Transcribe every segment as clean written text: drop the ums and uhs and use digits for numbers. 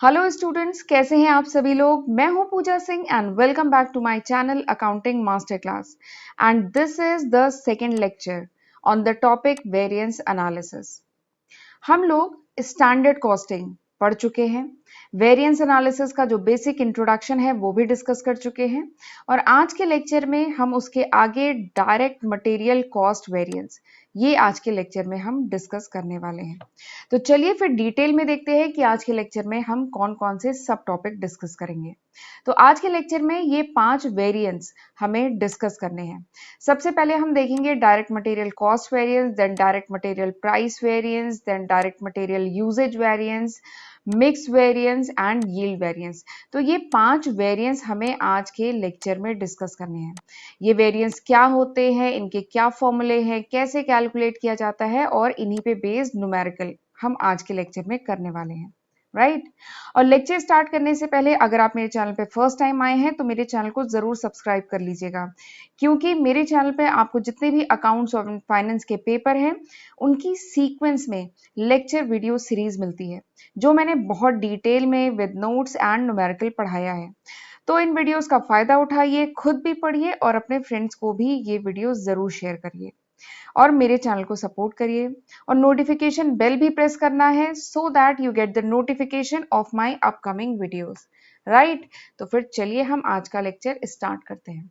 Hello students, कैसे हैं आप सभी लोग। मैं हूं Pooja Singh and welcome back to my channel accounting master class. And this is the second lecture on the topic variance analysis. हम लोग स्टैंडर्ड कॉस्टिंग पढ़ चुके हैं। वेरिएंस एनालिसिस का जो बेसिक इंट्रोडक्शन है वो भी डिस्कस कर चुके हैं और आज के लेक्चर में हम उसके आगे डायरेक्ट मटेरियल कॉस्ट वेरिएंस, ये आज के लेक्चर में हम डिस्कस करने वाले हैं। तो चलिए फिर डिटेल में देखते हैं कि आज के लेक्चर में हम कौन कौन से सब टॉपिक डिस्कस करेंगे। तो आज के लेक्चर में ये 5 वेरिएंस हमें डिस्कस करने हैं। सबसे पहले हम देखेंगे direct material cost variance, then direct material price variance, then direct material usage variance, mix variance and yield variance. तो ये 5 वेरिएंस हमें आज के लेक्चर में डिस्कस करने हैं। ये वेरिएंस क्या होते हैं, इनके क्या फॉर्मूले हैं, कैसे कैलकुलेट किया जाता है और इन्हीं पे बेस्ड न्यूमेरिकल हम आज के लेक्चर में करने वाले हैं, राइट। और लेक्चर स्टार्ट करने से पहले अगर आप मेरे चैनल पे फर्स्ट टाइम आए हैं तो मेरे चैनल को जरूर सब्सक्राइब कर लीजिएगा, क्योंकि मेरे चैनल पे आपको जितने भी अकाउंट्स और फाइनेंस के पेपर हैं उनकी सीक्वेंस में लेक्चर वीडियो सीरीज मिलती है, जो मैंने बहुत डिटेल में विद नोट्स एंड न्यूमेरिकल पढ़ाया है। तो इन वीडियोस का फायदा उठाइए, खुद भी पढ़िए और अपने फ्रेंड्स को भी ये वीडियो जरूर शेयर करिए और मेरे चैनल को सपोर्ट करिए और नोटिफिकेशन बेल भी प्रेस करना है so that you get the notification of my upcoming videos, right. तो फिर चलिए हम आज का लेक्चर स्टार्ट करते हैं।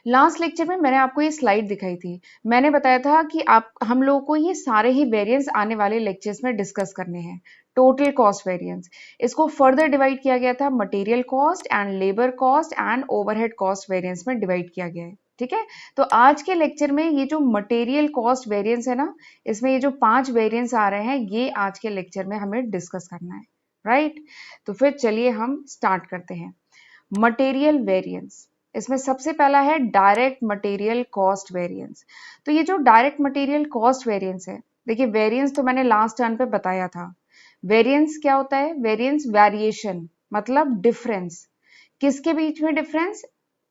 लास्ट लेक्चर में मैंने आपको ये स्लाइड दिखाई थी। मैंने बताया था कि हम लोगों को ये सारे ही वेरिएंस आने वाले लेक्चर्स में डिस्कस करने हैं। टोटल कॉस्ट वेरिएंस, इसको फर्दर डिवाइड किया गया था material cost and labour cost and overhead cost variance में डिवाइड किया गया है, ठीक है। तो आज के लेक्चर में ये जो मटेरियल कॉस्ट वेरिएंस है ना, इसमें ये जो 5 वेरिएंस आ रहे हैं ये आज के लेक्चर में हमें डिस्कस करना है, राइट। तो फिर चलिए हम स्टार्ट करते हैं। मटेरियल वेरिएंस, इसमें सबसे पहला है डायरेक्ट मटेरियल कॉस्ट वेरिएंस। तो ये जो डायरेक्ट मटेरियल कॉस्ट वेरिएंस है, देखिए वेरिएंस तो मैंने लास्ट टर्न पे बताया था। वेरिएंस क्या होता है? वेरिएंस वेरिएशन मतलब डिफरेंस। किसके बीच में डिफरेंस?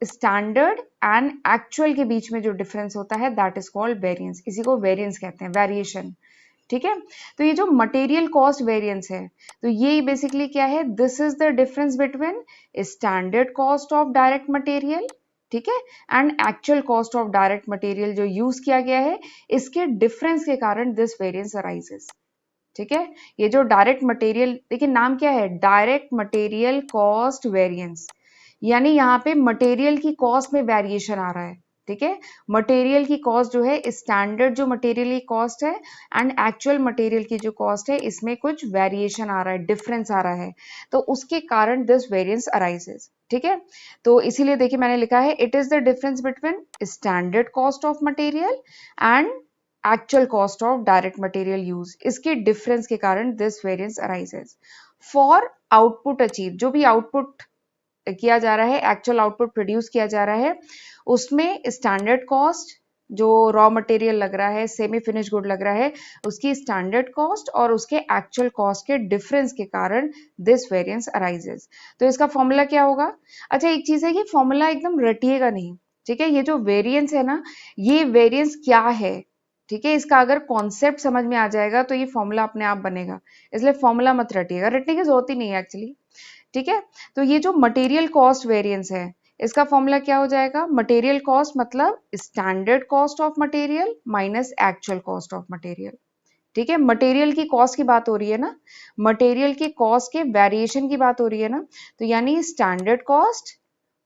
स्टैंडर्ड एंड एक्चुअल के बीच में जो डिफरेंस होता है दैट इज कॉल्ड वेरिएंस। इसी को वेरिएंस कहते हैं, वेरिएशन, ठीक है। तो ये जो मटेरियल कॉस्ट वेरिएंस है, तो ये बेसिकली क्या है? This is the difference between standard cost of direct material, ठीक है, and actual cost of direct material जो यूज किया गया है, इसके डिफरेंस के कारण दिस वेरिएंस अराइजेस, ठीक है। ये जो डायरेक्ट मटेरियल, देखिए नाम क्या है? डायरेक्ट मटेरियल कॉस्ट वेरिएंस, यानी यहाँ पे मटेरियल की कॉस्ट में वेरिएशन आ रहा है, ठीक है। मटेरियल की कॉस्ट जो है, स्टैंडर्ड जो मटेरियल की कॉस्ट है एंड एक्चुअल मटेरियल की जो कॉस्ट है, इसमें कुछ वेरिएशन आ रहा है, डिफरेंस आ रहा है, तो उसके कारण दिस वेरिएंस अराइजेस, ठीक है। तो इसीलिए देखिए मैंने लिखा है it is the difference between standard cost of material and actual cost of direct material use, इसके डिफरेंस के कारण this variance arises. For output achieve, जो भी आउटपुट किया जा रहा है, एक्चुअल आउटपुट प्रोड्यूस किया जा रहा है, उसमें स्टैंडर्ड कॉस्ट जो रॉ मटेरियल लग रहा है, सेमी फिनिश गुड लग रहा है, उसकी स्टैंडर्ड कॉस्ट और उसके एक्चुअल कॉस्ट के डिफरेंस के कारण दिस वेरिएंस अराइजेस। तो इसका फॉर्मूला क्या होगा? अच्छा एक चीज है कि फॉर्मूला एकदम रटिएगा नहीं, ठीक है। ये जो वेरिएंस है ना, ये वेरिएंस क्या है, ठीक है, इसका अगर कॉन्सेप्ट समझ में आ जाएगा तो ये फॉर्मूला अपने आप बनेगा, इसलिए फॉर्मूला मत रटिएगा, रटने की जरूरत ही नहीं है एक्चुअली, ठीक है। तो ये जो मटेरियल कॉस्ट वेरिएंस है, इसका फॉर्मूला क्या हो जाएगा? मटेरियल कॉस्ट मतलब standard cost of material minus actual cost of material, ठीक है। मटेरियल की कॉस्ट की बात हो रही है ना, मटेरियल की कॉस्ट के वेरिएशन की बात हो रही है ना, तो यानी स्टैंडर्ड कॉस्ट,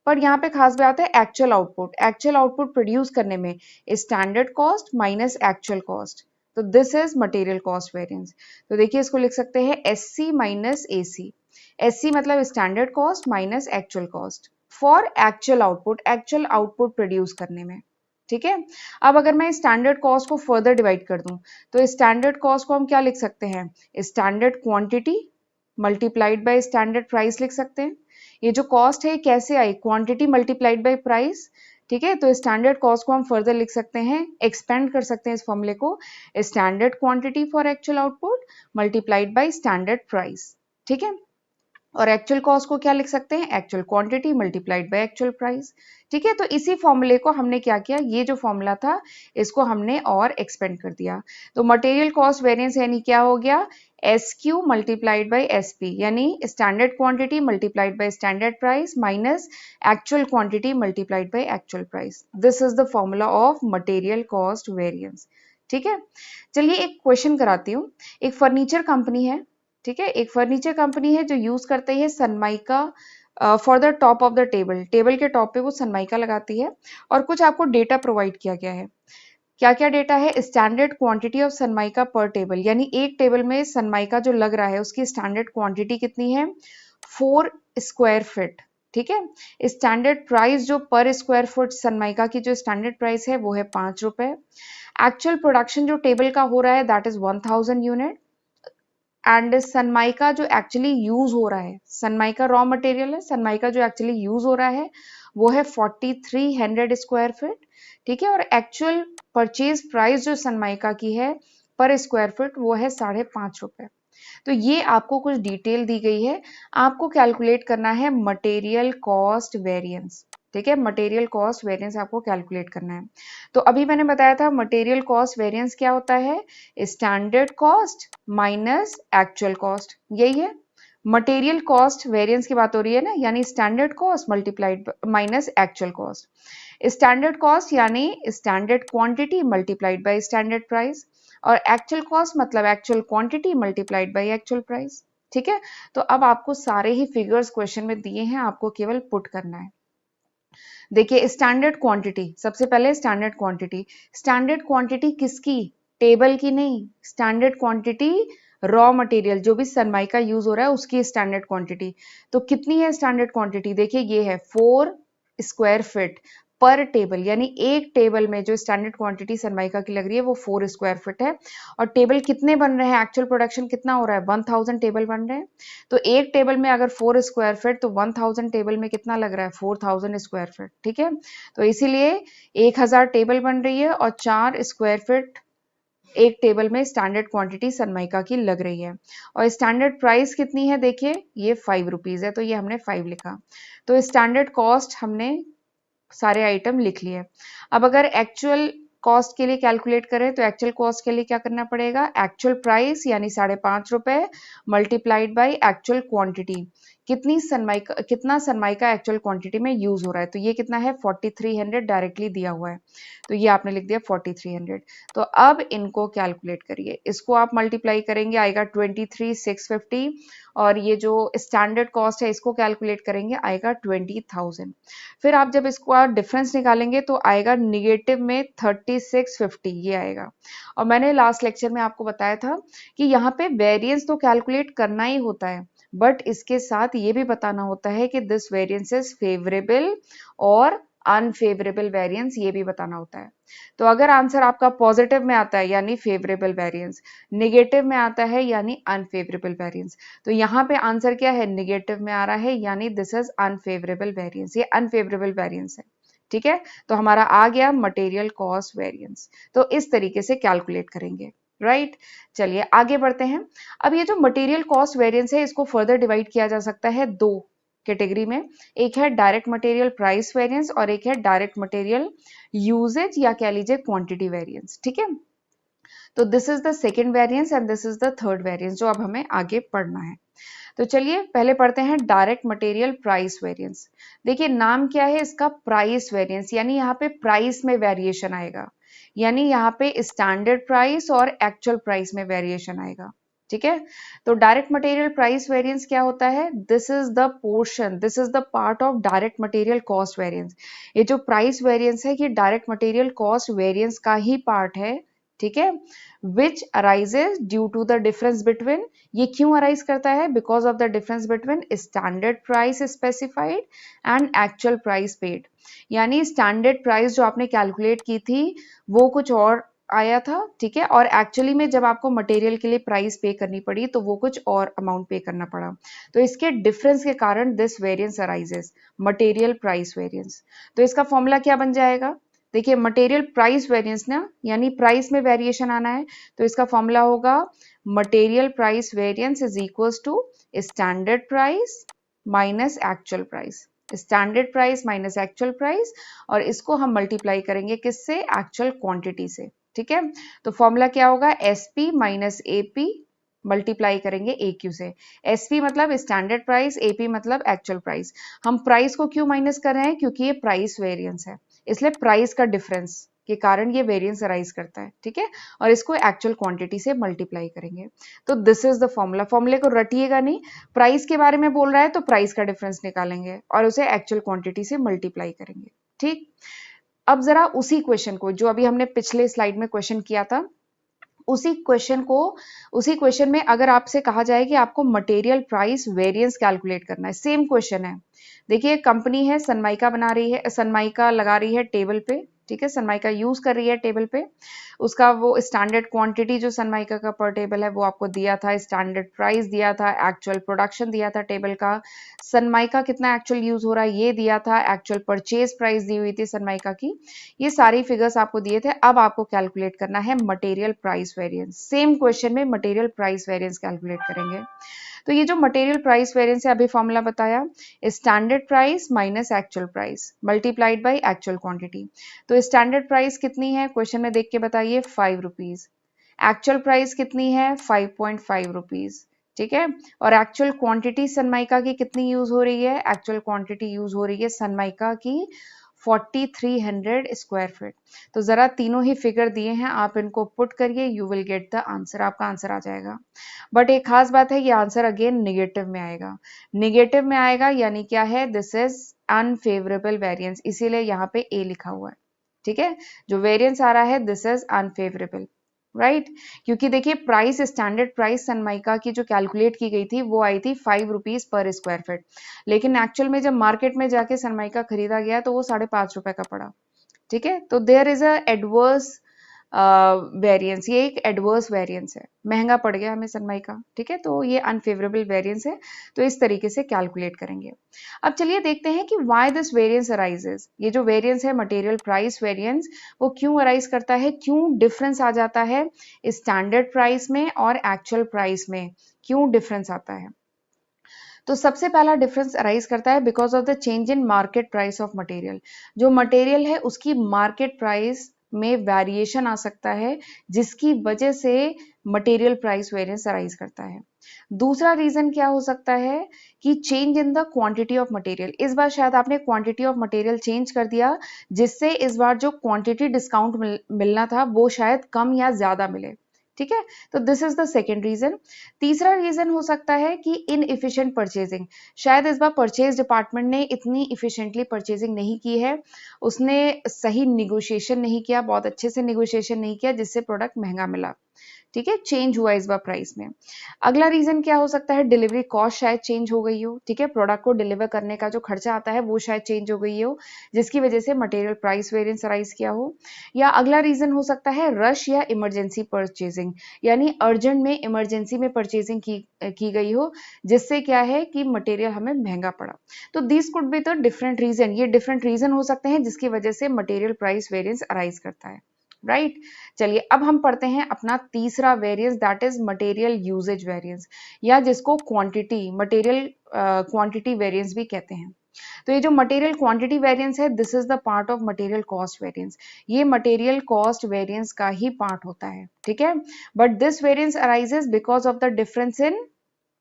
पर यहाँ पे खास बात है actual output, actual output produce करने में standard cost minus actual cost, तो this is material cost variance. तो देखिए इसको लिख सकते हैं S C minus A C. S C मतलब standard cost minus actual cost for actual output produce करने में, ठीक है। अब अगर मैं स्टैंडर्ड कॉस्ट को फर्दर डिवाइड कर दूं, तो स्टैंडर्ड कॉस्ट को हम क्या लिख सकते हैं? Standard quantity multiplied by standard price लिख सकते हैं। ये जो कॉस्ट है कैसे आई? क्वांटिटी मल्टीप्लाइड बाय प्राइस, ठीक है। तो स्टैंडर्ड कॉस्ट को हम फर्दर लिख सकते हैं, एक्सपेंड कर सकते हैं इस फॉर्मूले को, standard quantity for actual output multiplied by standard price, ठीक है। और एक्चुअल कॉस्ट को क्या लिख सकते हैं, actual quantity multiplied by actual price. ठीक है, तो इसी फॉर्मूले को हमने क्या किया, ये जो फॉर्मूला था इसको हमने और एक्सपेंड कर दिया। तो मटेरियल कॉस्ट वेरिएंस यानी क्या हो गया, S Q multiplied by S P, यानी standard quantity multiplied by standard price minus actual quantity multiplied by actual price. This is the formula of material cost variance. ठीक है, चलिए एक क्वेश्चन कराती हूँ। एक फर्नीचर कंपनी है, ठीक है, एक फर्नीचर कंपनी है जो यूज करते हैं Sunmica for the top of the table, table के टॉप पे वो सनमाइका लगाती है और कुछ आपको डेटा प्रोवाइड किया गया है। क्या क्या डेटा है, स्टैंडर्ड क्वांटिटी ऑफ सनमाइका पर टेबल, यानी एक टेबल में सनमाइका जो लग रहा है उसकी स्टैंडर्ड क्वांटिटी कितनी है, 4 स्क्वायर फीट। ठीक है, स्टैंडर्ड प्राइस जो पर स्क्वायर फुट सनमाइका की जो स्टैंडर्ड प्राइस है वो है 5 रुपए। एक्चुअल प्रोडक्शन जो टेबल का हो रहा है that is 1000 unit. And Sunmica जो एक्चुअली यूज हो रहा है, सनमाइका रॉ मटेरियल है, सनमाइका जो एक्चुअली यूज हो रहा है वो है 4300 स्क्वायर फीट। ठीक है, और एक्चुअल परचेज प्राइस जो सनमाइका की है पर स्क्वायर फीट वो है 5.5 रुपए। तो ये आपको कुछ डिटेल दी गई है, आपको कैलकुलेट करना है मटेरियल कॉस्ट वेरिएंस। ठीक है, मटेरियल कॉस्ट वेरिएंस आपको कैलकुलेट करना है। तो अभी मैंने बताया था मटेरियल कॉस्ट वेरिएंस क्या होता है, standard cost minus actual cost, यही है। मटेरियल कॉस्ट वेरिएंस की बात हो रही है ना, यानी standard cost multiplied minus actual cost. Standard cost यानी standard quantity multiplied by standard price, और एक्चुअल कॉस्ट मतलब actual quantity multiplied by actual price. ठीक है, तो अब आपको सारे ही फिगर्स क्वेश्चन में दिए हैं, आपको केवल पुट करना है। देखिए स्टैंडर्ड क्वांटिटी, सबसे पहले स्टैंडर्ड क्वांटिटी किसकी, टेबल की नहीं, स्टैंडर्ड क्वांटिटी रॉ मटेरियल जो भी सनमाइका यूज हो रहा है उसकी स्टैंडर्ड क्वांटिटी। तो कितनी है स्टैंडर्ड क्वांटिटी, देखिए ये है 4 स्क्वायर फीट पर टेबल, यानी एक टेबल में जो स्टैंडर्ड क्वांटिटी सनमाइका की लग रही है वो 4 स्क्वायर फीट है। और टेबल कितने बन रहे हैं, एक्चुअल प्रोडक्शन कितना हो रहा है, 1000 टेबल बन रहे हैं। तो एक टेबल में अगर 4 स्क्वायर फीट तो 1000 टेबल में कितना लग रहा है, 4000 स्क्वायर फीट। ठीक है, तो इसीलिए 1000 टेबल बन रही है और 4 स्क्वायर फीट एक टेबल में स्टैंडर्ड क्वांटिटी सनमाइका की लग रही है। और स्टैंडर्ड प्राइस कितनी है, देखिए ये 5 रुपीज है, तो ये हमने 5 लिखा। तो स्टैंडर्ड कॉस्ट हमने सारे आइटम लिख लिए। अब अगर एक्चुअल कॉस्ट के लिए कैलकुलेट करें तो एक्चुअल कॉस्ट के लिए क्या करना पड़ेगा, एक्चुअल प्राइस यानी 5.5 रुपए मल्टीप्लाइड बाई एक्चुअल क्वांटिटी, कितना सनमाइका एक्चुअल क्वांटिटी में यूज हो रहा है, तो ये कितना है 4300 डायरेक्टली दिया हुआ है, तो ये आपने लिख दिया 4300। तो अब इनको कैलकुलेट करिए, इसको आप मल्टीप्लाई करेंगे आएगा 23,650, और ये जो स्टैंडर्ड कॉस्ट है इसको कैलकुलेट करेंगे आएगा 20,000। फिर आप जब इसको आप डिफरेंस निकालेंगे तो आएगा निगेटिव में 3650, ये आएगा। और मैंने लास्ट लेक्चर में आपको बताया था कि यहाँ पे वेरिएंस तो कैलकुलेट करना ही होता है, बट इसके साथ ये भी बताना होता है कि दिस वेरिएंस इज फेवरेबल और अनफेवरेबल वेरिएंस, ये भी बताना होता है। तो अगर आंसर आपका पॉजिटिव में आता है यानी फेवरेबल वेरिएंस, निगेटिव में आता है यानी अनफेवरेबल वेरिएंस, तो यहाँ पे आंसर क्या है, निगेटिव में आ रहा है यानी दिस इज अनफेवरेबल वेरिएंस, ये अनफेवरेबल वेरिएंस है। ठीक है, तो हमारा आ गया मटेरियल कॉस्ट वेरिएंस। तो इस तरीके से कैलकुलेट करेंगे, राइट। चलिए आगे बढ़ते हैं। अब ये जो मटेरियल कॉस्ट वेरिएंस है इसको फर्दर डिवाइड किया जा सकता है दो कैटेगरी में, एक है डायरेक्ट मटेरियल प्राइस वेरिएंस और एक है डायरेक्ट मटेरियल यूजेज या कह लीजिए क्वांटिटी वेरिएंस। ठीक है, तो this is the second variance and this is the third variance जो अब हमें आगे पढ़ना है। तो चलिए पहले पढ़ते हैं डायरेक्ट मटेरियल प्राइस वेरिएंस। देखिए नाम क्या है इसका, प्राइस वेरिएंस, यानी यहाँ पे प्राइस में वेरिएशन आएगा, यानी यहाँ पे स्टैंडर्ड प्राइस और एक्चुअल प्राइस में वेरिएशन आएगा। ठीक है, तो डायरेक्ट मटेरियल प्राइस वेरिएंस क्या होता है, this is the portion, this is the part of direct material cost variance. ये जो प्राइस वेरिएंस है कि डायरेक्ट मटेरियल कॉस्ट वेरिएंस का ही पार्ट है। ठीक है, which arises due to the difference between, ये क्यों अराइज करता है, because of the difference between standard price specified and actual price paid, यानी स्टैंडर्ड प्राइस जो आपने कैलकुलेट की थी वो कुछ और आया था। ठीक है, और एक्चुअली में जब आपको मटेरियल के लिए प्राइस पे करनी पड़ी तो वो कुछ और अमाउंट पे करना पड़ा, तो इसके डिफरेंस के कारण this variance arises, material price variance. तो इसका फॉर्मूला क्या बन जाएगा, देखिए मटेरियल प्राइस वेरिएंस ना, यानी प्राइस में वेरिएशन आना है, तो इसका फॉर्मूला होगा material price variance is equals to standard price minus actual price, standard price minus actual price, और इसको हम मल्टीप्लाई करेंगे किससे, एक्चुअल क्वांटिटी से। ठीक है, तो फॉर्मूला क्या होगा, एसपी माइनस एपी मल्टीप्लाई करेंगे ए क्यू से। एसपी मतलब स्टैंडर्ड प्राइस, एपी मतलब एक्चुअल प्राइस। हम प्राइस को क्यों माइनस कर रहे हैं, क्योंकि ये प्राइस वेरिएंस है, इसलिए प्राइस का डिफरेंस के कारण ये वेरिएंस अराइज करता है। ठीक है, और इसको एक्चुअल क्वांटिटी से मल्टीप्लाई करेंगे। तो दिस इज द फॉर्मूला, फॉर्मूले को रटिएगा नहीं, प्राइस के बारे में बोल रहा है तो प्राइस का डिफरेंस निकालेंगे और उसे एक्चुअल क्वांटिटी से मल्टीप्लाई करेंगे। ठीक, अब जरा उसी क्वेश्चन को जो अभी हमने पिछले स्लाइड में क्वेश्चन किया था, उसी क्वेश्चन में अगर आपसे कहा जाए कि आपको मटेरियल प्राइस वेरिएंस कैलकुलेट करना है, सेम क्वेश्चन है। देखिए, कंपनी है सनमाइका बना रही है, सनमाइका लगा रही है टेबल पे। ठीक है, सनमाइका यूज कर रही है टेबल पे, उसका वो स्टैंडर्ड क्वांटिटी जो सनमाइका का पर टेबल है वो आपको दिया था, स्टैंडर्ड प्राइस दिया था, एक्चुअल प्रोडक्शन दिया था टेबल का, सनमाइका कितना एक्चुअल यूज हो रहा है ये दिया था, एक्चुअल परचेज प्राइस दी हुई थी सनमाइका की, ये सारी फिगर्स आपको दिए थे। अब आपको कैलकुलेट करना है material price variance. Same question में मटेरियल प्राइस वेरिएंस कैलकुलेट करेंगे। तो ये जो मटेरियल प्राइस वेरिएंस है, अभी फॉर्मूला बताया, standard price minus actual price multiplied by actual quantity. तो स्टैंडर्ड प्राइस कितनी है, क्वेश्चन में देख के बताइए, 5 रुपीज। एक्चुअल प्राइस कितनी है, 5.5 रुपीज। ठीक है, और एक्चुअल क्वांटिटी सनमाइका की कितनी यूज हो रही है, एक्चुअल क्वांटिटी यूज हो रही है सनमाइका की 4300 स्क्वायर फीट। तो जरा तीनों ही फिगर दिए हैं, आप इनको पुट करिए, you will get the answer, आपका आंसर आ जाएगा। बट एक खास बात है, ये आंसर अगेन निगेटिव में आएगा। निगेटिव में आएगा यानी क्या है, दिस इज अनफेवरेबल वेरिएंस, इसीलिए यहाँ पे ए लिखा हुआ है। ठीक है, जो वेरिएंस आ रहा है दिस इज अनफेवरेबल, राइट। क्योंकि देखिए, प्राइस स्टैंडर्ड प्राइस सनमाइका की जो कैलकुलेट की गई थी वो आई थी 5 रुपीज पर स्क्वायर फीट, लेकिन एक्चुअल में जब मार्केट में जाके सनमाइका खरीदा गया तो वो 5.5 रुपए का पड़ा। ठीक है, तो there is a adverse variance, ये एक एडवर्स वेरिएंस है, महंगा पड़ गया हमें सनमाइका। ठीक है, तो ये अनफेवरेबल वेरिएंस है, तो इस तरीके से कैलकुलेट करेंगे। अब चलिए देखते हैं कि व्हाई दिस वेरिएंस अराइजेस, ये जो वेरिएंस है मटेरियल प्राइस वेरिएंस, वो क्यों अराइज करता है, क्यों डिफरेंस आ जाता है स्टैंडर्ड प्राइस में और एक्चुअल प्राइस में, क्यों डिफरेंस आता है। तो सबसे पहला डिफरेंस अराइज करता है because of the change in market price of material. जो मटेरियल है उसकी मार्केट प्राइस में वेरिएशन आ सकता है, जिसकी वजह से मटेरियल प्राइस वेरिएंस अराइज करता है। दूसरा रीजन क्या हो सकता है कि change in the quantity of material, इस बार शायद आपने क्वांटिटी ऑफ मटेरियल चेंज कर दिया, जिससे इस बार जो क्वांटिटी डिस्काउंट मिलना था वो शायद कम या ज्यादा मिले। ठीक है, तो this is the second reason. तीसरा रीजन हो सकता है कि इनएफिशिएंट परचेजिंग, शायद इस बार परचेज डिपार्टमेंट ने इतनी इफिशिएंटली परचेजिंग नहीं की है, उसने सही निगोशिएशन नहीं किया, बहुत अच्छे से निगोशिएशन नहीं किया, जिससे प्रोडक्ट महंगा मिला। ठीक है, चेंज हुआ इस बार प्राइस में। अगला रीजन क्या हो सकता है, डिलीवरी कॉस्ट शायद चेंज हो गई हो। ठीक है, प्रोडक्ट को डिलीवर करने का जो खर्चा आता है वो शायद चेंज हो गई हो, जिसकी वजह से मटेरियल प्राइस वेरिएंस अराइज किया हो। या अगला रीजन हो सकता है रश या इमरजेंसी परचेजिंग, यानी अर्जेंट में इमरजेंसी में परचेजिंग की गई हो, जिससे क्या है कि मटेरियल हमें महंगा पड़ा। तो this could be the different reason, ये डिफरेंट रीजन हो सकते हैं जिसकी वजह से मटेरियल प्राइस वेरिएंस अराइज करता है, राइट। चलिए अब हम पढ़ते हैं अपना तीसरा variance, that is material usage variance, या जिसको क्वांटिटी मटेरियल क्वांटिटी वेरिएंस भी कहते हैं। तो ये जो मटेरियल क्वांटिटी वेरिएंस है, this is the part of material cost variance, ये मटेरियल कॉस्ट वेरिएंस का ही पार्ट होता है। ठीक है, but this variance arises because of the difference in,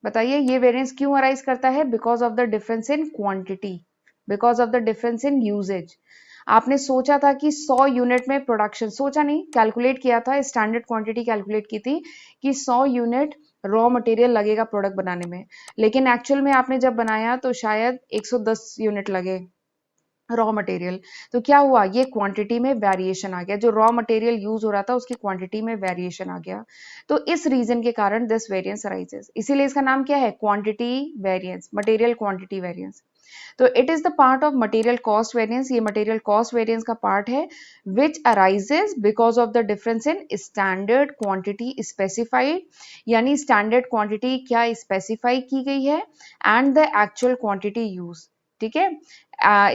बताइए ये वेरिएंस क्यों अराइज करता है, because of the difference in quantity, because of the difference in usage. आपने सोचा था कि 100 यूनिट में प्रोडक्शन, सोचा नहीं, कैलकुलेट किया था, स्टैंडर्ड क्वांटिटी कैलकुलेट की थी कि 100 यूनिट रॉ मटेरियल लगेगा प्रोडक्ट बनाने में, लेकिन एक्चुअल में आपने जब बनाया तो शायद 110 यूनिट लगे रॉ मटेरियल। तो क्या हुआ, ये क्वांटिटी में वेरिएशन आ गया, जो रॉ मटेरियल यूज हो रहा था उसकी क्वांटिटी में वेरिएशन आ गया। तो इस रीजन के कारण दिस वेरिएंस अराइजेस, इसीलिए इसका नाम क्या है, quantity variance, material quantity variance. तो it is the part of material cost variance, ये मटेरियल कॉस्ट वेरिएंस का पार्ट है, which arises because of the difference in standard quantity specified, यानी स्टैंडर्ड क्वांटिटी क्या स्पेसिफाई की गई है, and the actual quantity use. ठीक है,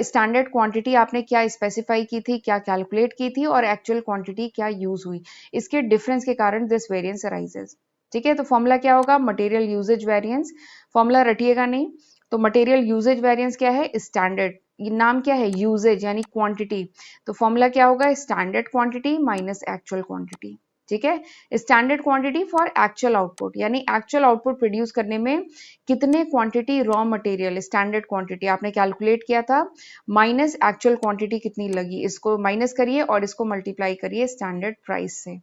स्टैंडर्ड क्वांटिटी आपने क्या स्पेसिफाई की थी, क्या कैलकुलेट की थी, और एक्चुअल क्वांटिटी क्या यूज हुई, इसके डिफरेंस के कारण दिस वेरिएंस अराइजेस। ठीक है, तो फॉर्मूला क्या होगा, मटेरियल यूजेज वेरिएंस, फॉर्मूला रटिएगा नहीं, तो मटेरियल यूजेज वेरिएंस क्या है? स्टैंडर्ड, ये नाम क्या है? यूजेज यानी क्वांटिटी, तो फॉर्मूला क्या होगा? Standard quantity minus actual quantity. ठीक है, standard quantity for actual output, यानी एक्चुअल आउटपुट प्रोड्यूस करने में कितने quantity raw material, standard quantity आपने कैलकुलेट किया था, माइनस एक्चुअल क्वांटिटी कितनी लगी, इसको माइनस करिए और इसको मल्टीप्लाई करिए स्टैंडर्ड प्राइस से।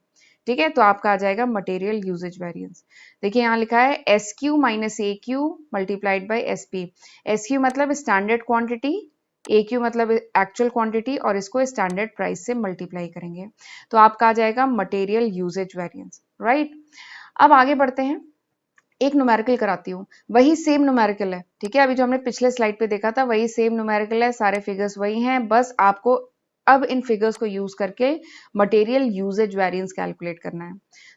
ठीक है, तो आपका आ जाएगा मटेरियल यूजेज वेरिएंस। देखिए यहाँ लिखा है S Q minus A Q multiplied by S P. S Q मतलब स्टैंडर्ड क्वांटिटी, ए क्यू मतलब एक्चुअल क्वांटिटी, और इसको स्टैंडर्ड प्राइस से मल्टीप्लाई करेंगे, तो आपका आ जाएगा मटेरियल यूजेज वेरिएंस। राइट, अब आगे बढ़ते हैं, एक न्यूमेरिकल कराती हूँ, वही सेम न्यूमेरिकल है। ठीक है, अभी जो हमने पिछले स्लाइड पे देखा था वही सेम न्यूमेरिकल है, सारे फिगर्स वही हैं, बस आपको अब इन फिगर्स को यूज करके मटेरियल यूजेज वेरिएंस कैलकुलेट करना है।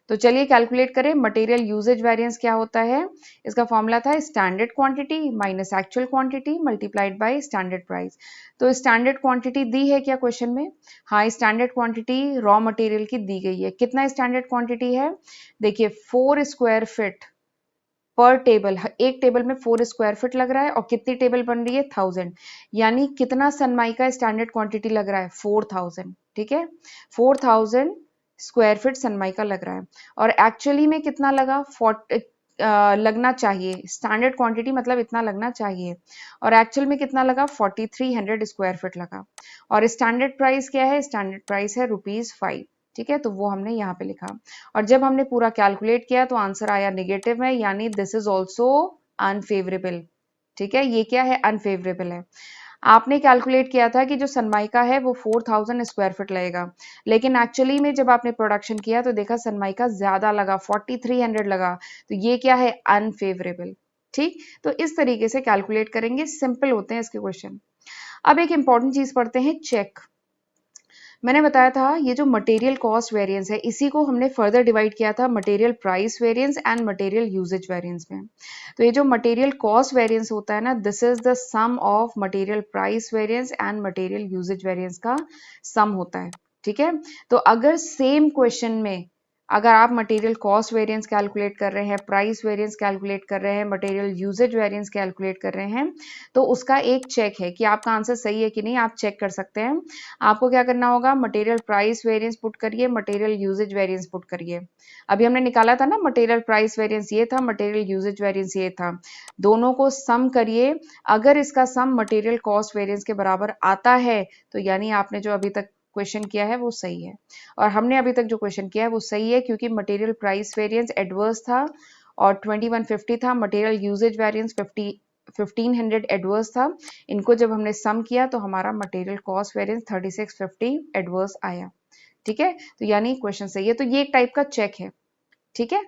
तो चलिए कैलकुलेट करें। मटेरियल यूजेज वेरिएंस क्या होता है? इसका फॉर्मूला था standard quantity minus actual quantity multiplied by standard price. तो स्टैंडर्ड क्वांटिटी दी है क्या क्वेश्चन में? हाँ, स्टैंडर्ड क्वांटिटी रॉ मटेरियल की दी गई है। कितना स्टैंडर्ड क्वांटिटी है? देखिए 4 स्क्वायर फीट पर टेबल, एक टेबल में 4 स्क्वायर फीट लग रहा है, और कितनी टेबल बन रही है? 1000, यानी कितना सनमाइका स्टैंडर्ड क्वांटिटी लग रहा है? 4000। ठीक है, 4000 स्क्वायर फीट सनमाइका लग रहा है, और एक्चुअली में कितना लगा? 40 लगना चाहिए, स्टैंडर्ड क्वांटिटी मतलब इतना लगना चाहिए, और एक्चुअल में कितना लगा? 4300 स्क्वायर फीट लगा। और स्टैंडर्ड प्राइस क्या है? स्टैंडर्ड प्राइस है ₹5। ठीक है, तो वो हमने यहाँ पे लिखा, और जब हमने पूरा कैलकुलेट किया तो आंसर आया नेगेटिव है, यानी दिस इज ऑल्सो अनफेवरेबल। ठीक है, ये क्या है? अनफेवरेबल है। आपने कैलकुलेट किया था कि जो सनमाइका है वो 4000 स्क्वायर फीट लगेगा, लेकिन एक्चुअली में जब आपने प्रोडक्शन किया तो देखा सनमाइका ज्यादा लगा, 4300 लगा, तो ये क्या है? अनफेवरेबल। ठीक, तो इस तरीके से कैलकुलेट करेंगे, सिंपल होते हैं इसके क्वेश्चन। अब एक इंपॉर्टेंट चीज पढ़ते हैं, चेक। मैंने बताया था ये जो मटेरियल कॉस्ट वेरिएंस है इसी को हमने फर्दर डिवाइड किया था material price variance and material usage variance में। तो ये जो मटेरियल कॉस्ट वेरिएंस होता है ना, this is the sum of material price variance and material usage variance का सम होता है। ठीक है, तो अगर सेम क्वेश्चन में अगर आप मटेरियल कॉस्ट वेरिएंस कैलकुलेट कर रहे हैं, प्राइस वेरिएंस कैलकुलेट कर रहे हैं, मटेरियल यूजेज वेरिएंस कैलकुलेट कर रहे हैं, तो उसका एक चेक है कि आपका आंसर सही है कि नहीं, आप चेक कर सकते हैं। आपको क्या करना होगा? मटेरियल प्राइस वेरिएंस पुट करिए, मटेरियल यूजेज वेरिएंस पुट करिए। अभी हमने निकाला था ना, मटेरियल प्राइस वेरिएंस ये था, मटेरियल यूजेज वेरिएंस ये था, दोनों को सम करिए। अगर इसका सम मटेरियल कॉस्ट वेरिएंस के बराबर आता है तो यानी आपने जो अभी तक क्वेश्चन किया है वो सही है, और हमने अभी तक जो क्वेश्चन किया है वो सही है, क्योंकि मटेरियल प्राइस वेरिएंस एडवर्स था और 2150 था, मटेरियल यूजेज वेरिएंस 1500 एडवर्स था। इनको जब हमने सम किया तो हमारा मटेरियल कॉस्ट वेरिएंस 3650 एडवर्स आया। ठीक है, तो यानी क्वेश्चन सही है, तो ये एक टाइप का चेक है। ठीक है,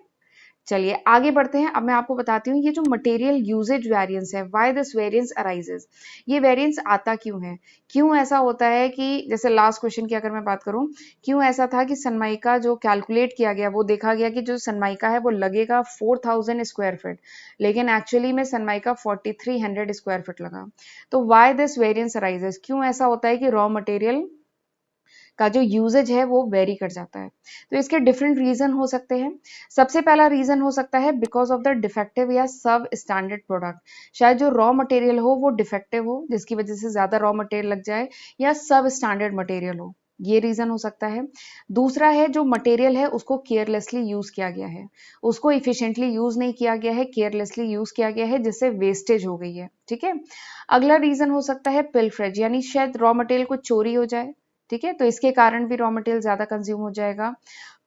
चलिए आगे बढ़ते हैं। अब मैं आपको बताती हूँ ये जो मटेरियल यूजेज वेरिएंस है, व्हाई दिस वेरिएंस अराइजेस, ये वेरिएंस आता क्यों है? क्यों ऐसा होता है कि जैसे लास्ट क्वेश्चन की अगर मैं बात करूं, क्यों ऐसा था कि सनमाइका जो कैलकुलेट किया गया वो देखा गया कि जो सनमाइका है वो लगेगा 4000 स्क्वायर फीट, लेकिन एक्चुअली में सनमाइका 4300 स्क्वायर फीट लगा। तो व्हाई दिस वेरिएंस अराइजेस, क्यों ऐसा होता है कि रॉ मटेरियल का जो यूजेज है वो वेरी कर जाता है? तो इसके डिफरेंट रीजन हो सकते हैं। सबसे पहला रीजन हो सकता है बिकॉज ऑफ द डिफेक्टिव या सब स्टैंडर्ड प्रोडक्ट, शायद जो रॉ मटेरियल हो वो डिफेक्टिव हो जिसकी वजह से ज्यादा रॉ मटेरियल लग जाए, या सब स्टैंडर्ड मटेरियल हो, ये रीजन हो सकता है। दूसरा है जो मटेरियल है उसको केयरलेसली यूज किया गया है, उसको इफिशिएंटली यूज नहीं किया गया है, केयरलेसली यूज किया गया है जिससे वेस्टेज हो गई है। ठीक है, अगला रीजन हो सकता है पिलफ्रेज, यानी शायद रॉ मटेरियल को चोरी हो जाए। ठीक है, तो इसके कारण भी रॉ मटेरियल ज्यादा कंज्यूम हो जाएगा।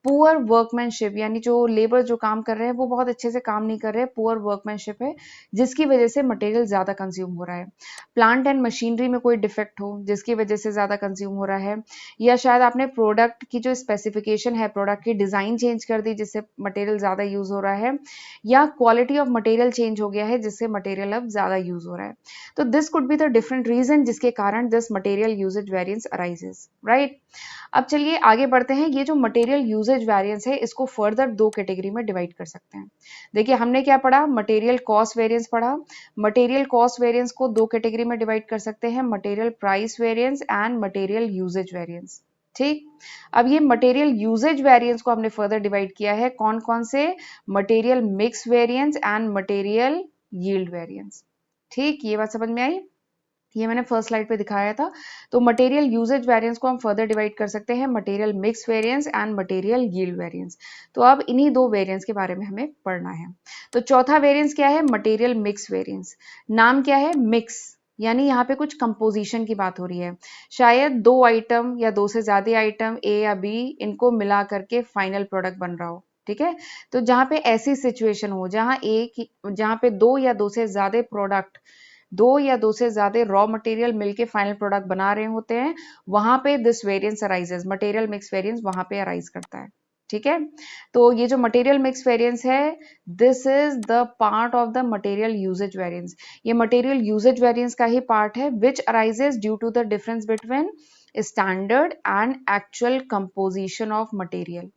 पुअर वर्कमैनशिप, यानी जो लेबर जो काम कर रहे हैं वो बहुत अच्छे से काम नहीं कर रहे, पुअर वर्कमैनशिप है जिसकी वजह से मटेरियल ज्यादा कंज्यूम हो रहा है। प्लांट एंड मशीनरी में कोई डिफेक्ट हो जिसकी वजह से ज्यादा कंज्यूम हो रहा है, या शायद आपने प्रोडक्ट की जो स्पेसिफिकेशन है, प्रोडक्ट की डिजाइन चेंज कर दी जिससे मटेरियल ज्यादा यूज हो रहा है, या क्वालिटी ऑफ मटेरियल चेंज हो गया है जिससे मटेरियल अब ज्यादा यूज हो रहा है। तो this could be the different reason जिसके कारण this material usage variance arises. Right, अब चलिए आगे बढ़ते हैं। ये जो मटेरियल यूजेज वेरिएंस है इसको फर्दर दो कैटेगरी में डिवाइड कर सकते हैं। देखिए हमने क्या पढ़ा? मटेरियल कॉस्ट वेरिएंस पढ़ा। मटेरियल कॉस्ट वेरिएंस को दो कैटेगरी में डिवाइड कर सकते हैं, material price variance and material usage variance. ठीक, अब ये मटेरियल यूजेज वेरिएंस को हमने फर्दर डिवाइड किया है, कौन कौन से? Material mix variance and material yield variance. ठीक, ये बात समझ में आई। ये मैंने फर्स्ट स्लाइड पे दिखाया था। तो मटेरियल यूजेज वेरिएंस को हम फर्दर डिवाइड कर सकते हैं material mix variance and material yield variance. तो अब इन्हीं दो वेरिएंस के बारे में हमें पढ़ना है। तो चौथा वेरिएंस क्या है? Material mix variance. नाम क्या है? मिक्स, यानी यहाँ पे कुछ कंपोजिशन की बात हो रही है। शायद दो आइटम या दो से ज्यादा आइटम ए या बी, इनको मिला करके फाइनल प्रोडक्ट बन रहा हो। ठीक है, तो जहाँ पे ऐसी सिचुएशन हो जहाँ पे दो या दो से ज्यादा प्रोडक्ट, दो या दो से ज्यादा रॉ मटेरियल मिलके फाइनल प्रोडक्ट बना रहे होते हैं, वहां पे this variance arises, material mix variance वहां पे अराइज करता है। ठीक है, तो ये जो मटेरियल मिक्स वेरिएंस है, this is the part of the material usage variance. ये मटेरियल यूजेज वेरिएंस का ही पार्ट है which arises due to the difference between standard and actual composition of material.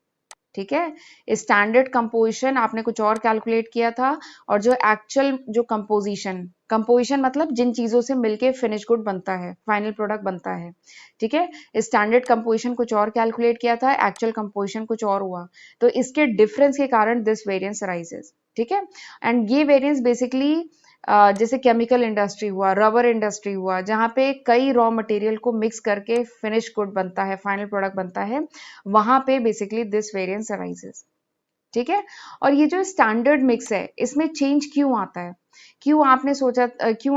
ठीक है, स्टैंडर्ड कंपोजिशन आपने कुछ और कैलकुलेट किया था, और जो एक्चुअल जो कंपोजिशन, कंपोजिशन मतलब जिन चीजों से मिलके फिनिश गुड बनता है, फाइनल प्रोडक्ट बनता है। ठीक है, स्टैंडर्ड कंपोजिशन कुछ और कैलकुलेट किया था, एक्चुअल कंपोजिशन कुछ और हुआ। तो इसके डिफरेंस के कारण दिस वेरिएंस अराइजेस। ठीक है, एंड ये वेरिएंस बेसिकली जैसे केमिकल इंडस्ट्री हुआ, रबर इंडस्ट्री हुआ, जहाँ पे कई रॉ मटेरियल को मिक्स करके फिनिश गुड बनता है, फाइनल प्रोडक्ट बनता है, वहां पे बेसिकली दिस वेरिएंस अराइजेस। ठीक है, और ये जो स्टैंडर्ड मिक्स है, इसमें चेंज क्यों आता है? क्यों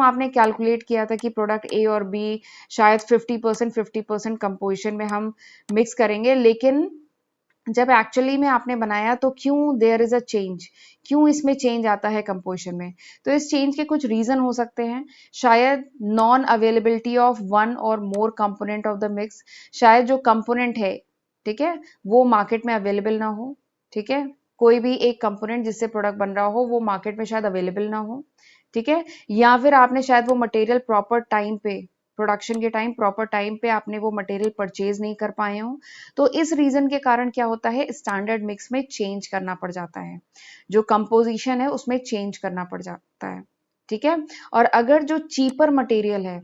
आपने कैलकुलेट किया था कि प्रोडक्ट ए और बी शायद 50% कंपोजिशन में हम मिक्स करेंगे, लेकिन जब एक्चुअली में आपने बनाया तो क्यों देयर इज अ चेंज, क्यों इसमें चेंज आता है कंपोजिशन में? तो इस चेंज के कुछ रीजन हो सकते हैं। शायद नॉन अवेलेबिलिटी ऑफ वन और मोर कंपोनेंट ऑफ द मिक्स, शायद जो कंपोनेंट है, ठीक है, वो मार्केट में अवेलेबल ना हो। ठीक है, कोई भी एक कंपोनेंट जिससे प्रोडक्ट बन रहा हो वो मार्केट में शायद अवेलेबल ना हो। ठीक है, या फिर आपने शायद वो मटेरियल प्रॉपर टाइम पे, प्रोडक्शन के टाइम प्रॉपर टाइम पे आपने वो मटेरियल परचेज नहीं कर पाए हो। तो इस रीजन के कारण क्या होता है, स्टैंडर्ड मिक्स में चेंज करना पड़ जाता है, जो कंपोजिशन है उसमें चेंज करना पड़ जाता है। ठीक है, और अगर जो चीपर मटेरियल है,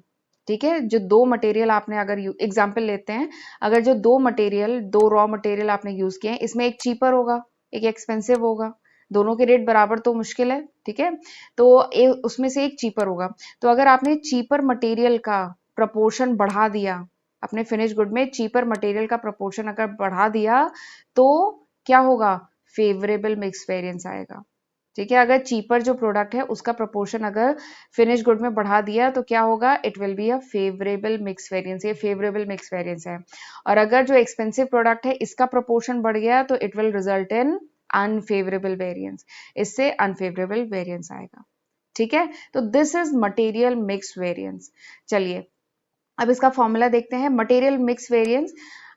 ठीक है, जो दो मटेरियल आपने अगर एग्जांपल लेते हैं, अगर जो दो रॉ मटेरियल आपने यूज किए हैं, इसमें एक चीपर होगा, एक एक्सपेंसिव होगा, दोनों के रेट बराबर तो मुश्किल है। ठीक है, तो उसमें से एक चीपर होगा। तो अगर आपने चीपर मटेरियल का प्रपोर्शन बढ़ा दिया, अपने फिनिश गुड में चीपर मटेरियल का प्रपोर्शन अगर बढ़ा दिया, तो क्या होगा? फेवरेबल मिक्स वेरिएंस आएगा। ठीक है, अगर चीपर जो प्रोडक्ट है उसका प्रपोर्शन अगर फिनिश गुड में बढ़ा दिया तो क्या होगा? It will be a favourable mix variance, ये फेवरेबल मिक्स वेरिएंस है। और अगर जो एक्सपेंसिव प्रोडक्ट है इसका प्रपोर्शन बढ़ गया तो it will result in unfavourable variance, इससे अनफेवरेबल वेरिएंस आएगा। ठीक है, तो this is material mix variance. चलिए अब इसका फॉर्मूला देखते हैं, मटेरियल मिक्स वेरिएंस।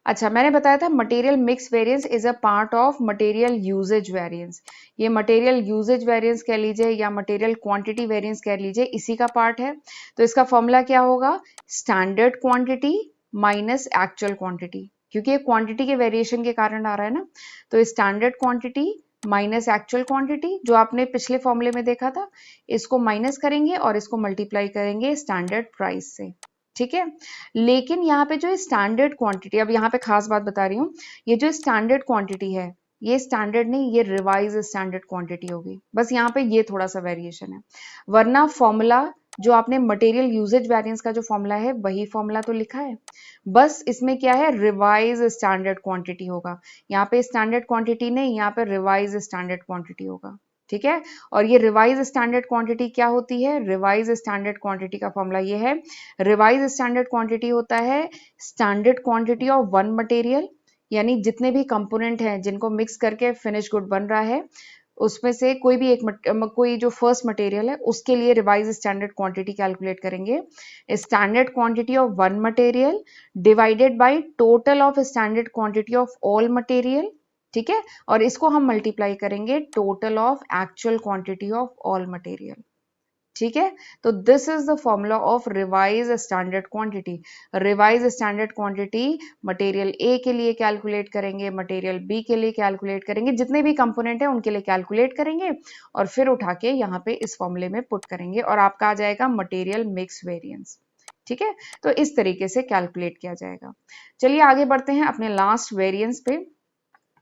अच्छा, मैंने बताया था material mix variance is a part of material usage variance. ये मटेरियल यूजेज वेरिएंस कह लीजिए या मटेरियल क्वांटिटी वेरिएंस कह लीजिए, इसी का पार्ट है। तो इसका फॉर्मूला क्या होगा? Standard quantity minus actual quantity, क्योंकि ये क्वांटिटी के वेरिएशन के कारण आ रहा है ना। तो standard quantity minus actual quantity, जो आपने पिछले फॉर्मूले में देखा था, इसको माइनस करेंगे और इसको मल्टीप्लाई करेंगे स्टैंडर्ड प्राइस से। ठीक है, लेकिन यहाँ पे जो स्टैंडर्ड क्वांटिटी, अब यहाँ पे खास बात बता रही हूँ, ये जो स्टैंडर्ड क्वांटिटी है, ये स्टैंडर्ड नहीं, ये रिवाइज स्टैंडर्ड क्वांटिटी होगी। बस यहाँ पे ये थोड़ा सा वेरिएशन है, वरना फॉर्मूला जो आपने मटेरियल यूजेज वेरिएंस का जो फॉर्मूला है वही फॉर्मूला तो लिखा है। बस इसमें क्या है? रिवाइज स्टैंडर्ड क्वांटिटी होगा। यहाँ पे स्टैंडर्ड क्वांटिटी नहीं, यहाँ पे रिवाइज स्टैंडर्ड क्वांटिटी होगा। ठीक है, और ये रिवाइज स्टैंडर्ड क्वांटिटी क्या होती है? रिवाइज स्टैंडर्ड क्वांटिटी का फॉर्मूला ये है, रिवाइज स्टैंडर्ड क्वांटिटी होता है standard quantity of one material, यानी जितने भी कंपोनेंट हैं जिनको मिक्स करके फिनिश गुड बन रहा है, उसमें से कोई भी कोई जो फर्स्ट मटेरियल है उसके लिए रिवाइज स्टैंडर्ड क्वांटिटी कैलकुलेट करेंगे। Standard quantity of one material divided by total of standard quantity of all material. ठीक है, और इसको हम मल्टीप्लाई करेंगे total of actual quantity of all material. ठीक है, तो this is the formula of revise standard quantity. Revise standard quantity material A के लिए कैलकुलेट करेंगे, मटेरियल बी के लिए कैलकुलेट करेंगे, जितने भी कंपोनेंट है उनके लिए कैलकुलेट करेंगे, और फिर उठा के यहाँ पे इस फॉर्मूले में पुट करेंगे और आपका आ जाएगा मटेरियल मिक्स वेरिएंस। ठीक है, तो इस तरीके से कैलकुलेट किया जाएगा। चलिए आगे बढ़ते हैं अपने लास्ट वेरिएंस पे।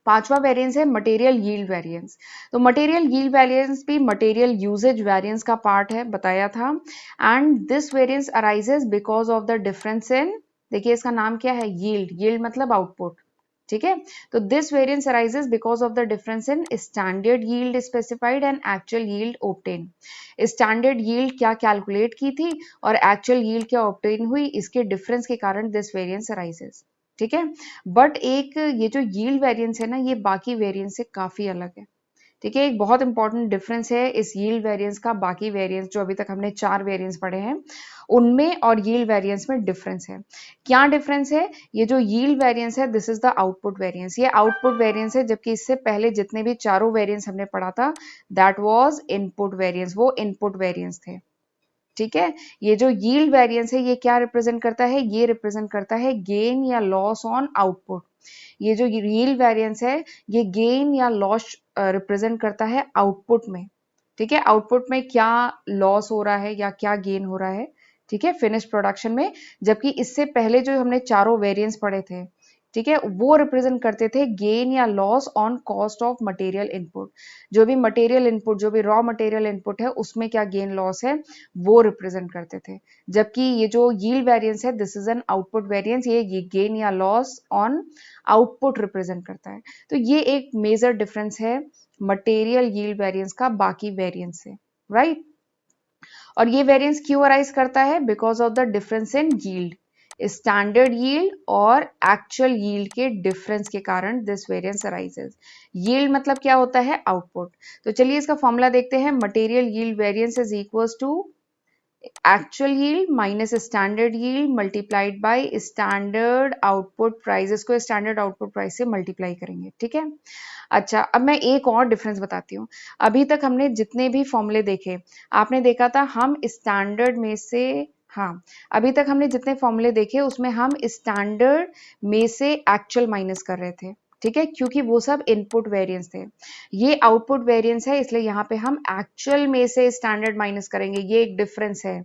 पांचवा वेरिएंस है मटेरियल यील्ड वेरिएंस। तो मटेरियल यील्ड वेरिएंस भी मटेरियल यूजेज वेरिएंस का पार्ट है, बताया था। And this variance arises because of the difference इन, देखिए इसका नाम क्या है, यील्ड। यील्ड मतलब आउटपुट, ठीक है। तो this variance arises because of the difference in standard yield specified and actual yield obtain. Standard yield क्या कैलकुलेट की थी और एक्चुअल यील्ड क्या ऑब्टेन हुई, इसके डिफरेंस के कारण दिस वेरिएंस अराइजेस, ठीक है। बट एक ये जो यील्ड वेरिएंस है ना, ये बाकी वेरिएंस से काफी अलग है, ठीक है। एक बहुत इंपॉर्टेंट डिफरेंस है इस यील्ड वेरिएंस का बाकी वेरिएंस, जो अभी तक हमने 4 वेरिएंस पढ़े हैं उनमें और यील्ड वेरिएंस में डिफरेंस है। क्या डिफरेंस है? ये जो यील्ड वेरिएंस है this is the output variance, ये आउटपुट वेरिएंस है, जबकि इससे पहले जितने भी चारों वेरिएंस हमने पढ़ा था दैट वाज इनपुट वेरिएंस, वो इनपुट वेरिएंस थे, ठीक है। ये जो यील्ड वेरिएंस है ये क्या रिप्रेजेंट करता है, ये रिप्रेजेंट करता है गेन या लॉस ऑन आउटपुट। ये जो यील्ड वेरिएंस है ये गेन या लॉस रिप्रेजेंट करता है आउटपुट में, ठीक है। आउटपुट में क्या लॉस हो रहा है या क्या गेन हो रहा है, ठीक है, फिनिश प्रोडक्शन में। जबकि इससे पहले जो हमने चारों वेरिएंस पढ़े थे, ठीक है, वो रिप्रेजेंट करते थे गेन या loss on cost of material input. जो भी मटेरियल इनपुट, जो भी रॉ मटेरियल इनपुट है उसमें क्या गेन लॉस है वो रिप्रेजेंट करते थे। जबकि ये जो यील्ड वेरिएंस है this is an output variance, ये गेन या लॉस ऑन आउटपुट रिप्रेजेंट करता है। तो ये एक मेजर डिफरेंस है मटेरियल यील्ड वेरिएंस का बाकी वेरिएंस से, राइट। और ये वेरिएंस क्यों अराइज करता है? Because of the difference in yield, standard yield और एक्चुअल यील्ड के डिफरेंस के कारण दिस वेरिएंस अराइजेस। यील्ड मतलब क्या होता है? आउटपुट। तो चलिए इसका फॉर्मूला देखते हैं। Material yield variance is equals to actual yield minus standard yield multiplied by standard output price. इसको स्टैंडर्ड आउटपुट प्राइस से मल्टीप्लाई करेंगे, ठीक है। अच्छा, अब मैं एक और डिफरेंस बताती हूँ। अभी तक हमने जितने भी फॉर्मूले देखे, आपने देखा था हम स्टैंडर्ड में से, हाँ, अभी तक हमने जितने फॉर्मूले देखे उसमें हम स्टैंडर्ड में से एक्चुअल माइनस कर रहे थे, ठीक है, क्योंकि वो सब इनपुट वेरिएंस थे। ये आउटपुट वेरिएंस है, इसलिए यहाँ पे हम एक्चुअल में से स्टैंडर्ड माइनस करेंगे, ये एक डिफरेंस है,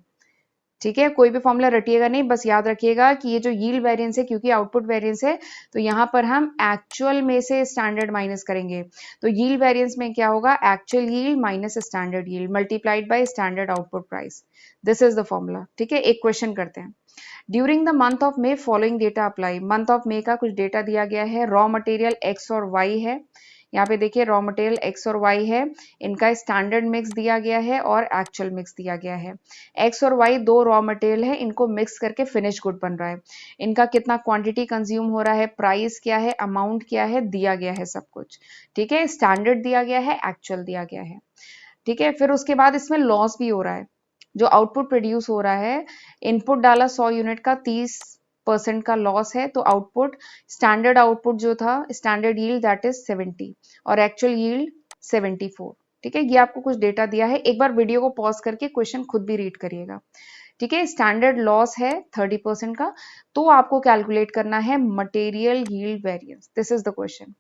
ठीक है। कोई भी फॉर्मूला रटिएगा नहीं, बस याद रखिएगा कि ये जो यील्ड वेरिएंस है क्योंकि आउटपुट वेरिएंस है तो यहाँ पर हम एक्चुअल में से स्टैंडर्ड माइनस करेंगे। तो यील्ड वेरिएंस में क्या होगा? Actual yield minus standard yield multiplied by standard output price. This is the formula, ठीक है। एक क्वेश्चन करते हैं। During the month of May following data apply. Month of May का कुछ डेटा दिया गया है। रॉ मटेरियल एक्स और वाई है, यहाँ पे देखिए रॉ मटेरियल एक्स और वाई है, इनका स्टैंडर्ड मिक्स दिया गया है और एक्चुअल मिक्स दिया गया है। एक्स और वाई दो रॉ मटेरियल है, इनको मिक्स करके फिनिश गुड बन रहा है। इनका कितना क्वांटिटी कंज्यूम हो रहा है, प्राइस क्या है, अमाउंट क्या है, दिया गया है सब कुछ, ठीक है। स्टैंडर्ड दिया गया है, एक्चुअल दिया गया है, ठीक है। फिर उसके बाद इसमें लॉस भी हो रहा है, जो आउटपुट प्रोड्यूस हो रहा है, इनपुट डाला 100 यूनिट का, 30% का लॉस है, तो आउटपुट, स्टैंडर्ड आउटपुट जो था, स्टैंडर्ड यील्ड दैट इज 70 और एक्चुअल यील्ड 74, ठीक है। ये आपको कुछ डेटा दिया है, एक बार वीडियो को पॉज करके क्वेश्चन खुद भी रीड करिएगा, ठीक है। स्टैंडर्ड लॉस है 30% का, तो आपको कैलकुलेट करना है material yield variance. This is the question.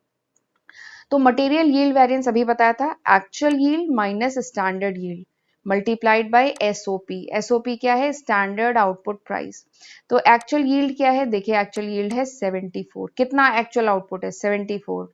तो मटेरियल यील्ड वेरिएंस अभी बताया था, actual yield minus standard yield multiplied bye SOP. SOP क्या है? Standard output price. तो एक्चुअल यील्ड क्या है? देखिए एक्चुअल यील्ड है 74। कितना एक्चुअल आउटपुट है? 74।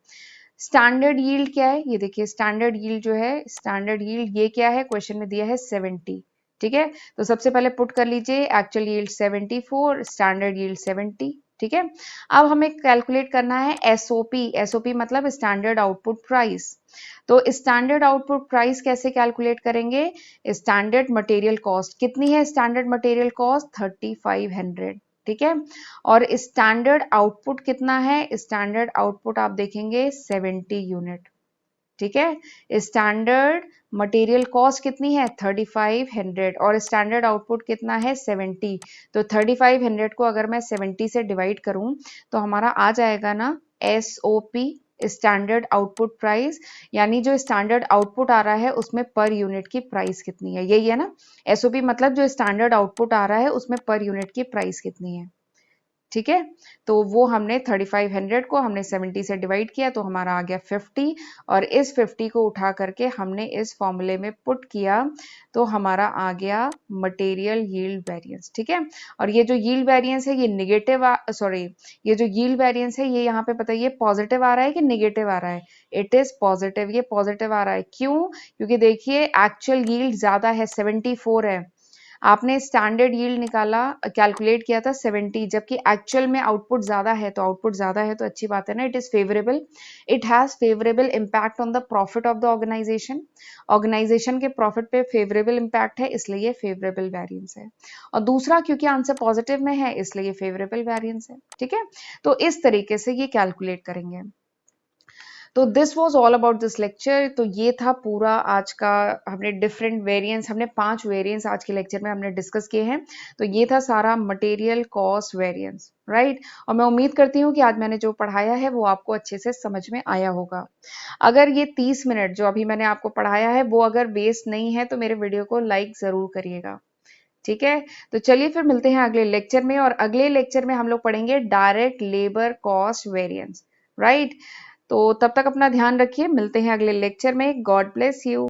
स्टैंडर्ड यील्ड क्या है? ये देखिए स्टैंडर्ड यील्ड जो है, स्टैंडर्ड यील्ड ये क्या है? क्वेश्चन में दिया है 70, ठीक है। तो सबसे पहले पुट कर लीजिए, एक्चुअल यील्ड 74, स्टैंडर्ड यील्ड 70, ठीक है। अब हमें कैलकुलेट करना है एसओपी। एसओपी मतलब स्टैंडर्ड आउटपुट प्राइस। तो स्टैंडर्ड आउटपुट प्राइस कैसे कैलकुलेट करेंगे? स्टैंडर्ड मटेरियल कॉस्ट कितनी है? स्टैंडर्ड मटेरियल कॉस्ट 3500, ठीक है। और स्टैंडर्ड आउटपुट कितना है? स्टैंडर्ड आउटपुट आप देखेंगे 70 यूनिट, ठीक है। स्टैंडर्ड मटेरियल कॉस्ट कितनी है? 3500 और स्टैंडर्ड आउटपुट कितना है? 70। तो 3500 को अगर मैं 70 से डिवाइड करूं तो हमारा आ जाएगा ना एसओपी, स्टैंडर्ड आउटपुट प्राइस, यानी जो स्टैंडर्ड आउटपुट आ रहा है उसमें पर यूनिट की प्राइस कितनी है, यही है ना। एसओपी मतलब जो स्टैंडर्ड आउटपुट आ रहा है उसमें पर यूनिट की प्राइस कितनी है, ठीक है, तो वो हमने 3500 को हमने 70 से डिवाइड किया तो हमारा आ गया 50, और इस 50 को उठा करके हमने इस फॉर्मूले में पुट किया तो हमारा आ गया मटेरियल यील्ड वेरिएंस। ठीक है, और ये जो यील्ड वेरिएंस है ये निगेटिव, सॉरी, ये जो यील्ड वेरिएंस है ये यहाँ पे बताइए पॉजिटिव आ रहा है कि निगेटिव आ रहा है? It is positive. ये पॉजिटिव आ रहा है क्यों? क्योंकि देखिए एक्चुअल यील्ड ज्यादा है, 74 है, आपने स्टैंडर्ड यील्ड निकाला, कैलकुलेट किया था 70, जबकि एक्चुअल में आउटपुट ज्यादा है, तो आउटपुट ज्यादा है तो अच्छी बात है ना, it is favourable, it has favourable impact on the profit of the organisation, organisation के प्रॉफिट पे फेवरेबल इम्पैक्ट है, इसलिए ये फेवरेबल वेरिएंस है। और दूसरा क्योंकि आंसर पॉजिटिव में है इसलिए ये फेवरेबल वेरिएंस है। ठीक है, तो इस तरीके से ये कैलकुलेट करेंगे। तो this was all about this lecture. तो ये था पूरा आज का, हमने डिफरेंट वेरिएंस, हमने 5 वेरिएंस आज के लेक्चर में हमने डिस्कस किए हैं। तो ये था सारा मटेरियल कॉस्ट वेरिएंस, राइट। और मैं उम्मीद करती हूँ कि आज मैंने जो पढ़ाया है वो आपको अच्छे से समझ में आया होगा। अगर ये 30 मिनट जो अभी मैंने आपको पढ़ाया है वो अगर वेस्ट नहीं है तो मेरे वीडियो को लाइक जरूर करिएगा। ठीक है, तो चलिए फिर मिलते हैं अगले लेक्चर में, और अगले लेक्चर में हम लोग पढ़ेंगे direct labour cost variance, right. तो तब तक अपना ध्यान रखिए, मिलते हैं अगले लेक्चर में। God bless you.